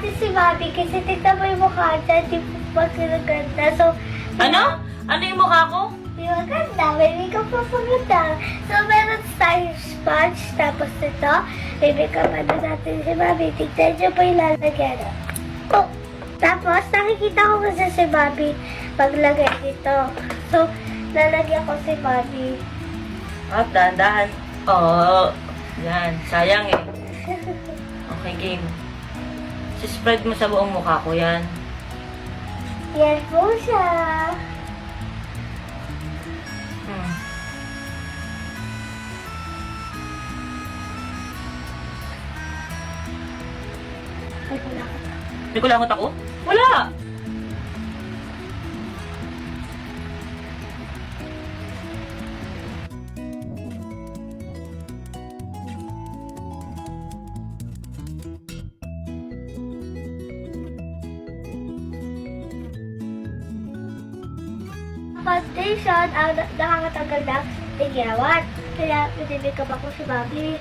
natin si Bobby kasi tignan mo yung mukha niya, di pa kinaganda. So, Ano? Ano yung mukha ko? di maganda, may makeup pa paganda. So, meron tayong sponge, tapos ito, may makeup ano natin si Bobby. Tignan niyo pa yung lalagyan. Oh, tapos, nakikita ko kasi si Bobby paglagay dito. So, lalagyan ko si Bobby. At dahan-dahan. Oo. Yan. Sayang eh. Okay, game. Spread mo sa buong mukha ko yan. Yan po siya. Hmm. Ay, wala ko. May kulangot ako? Wala! Foundation ang nakakatanggal ng tingyawan. Kaya pinibigyan ako si Bobby.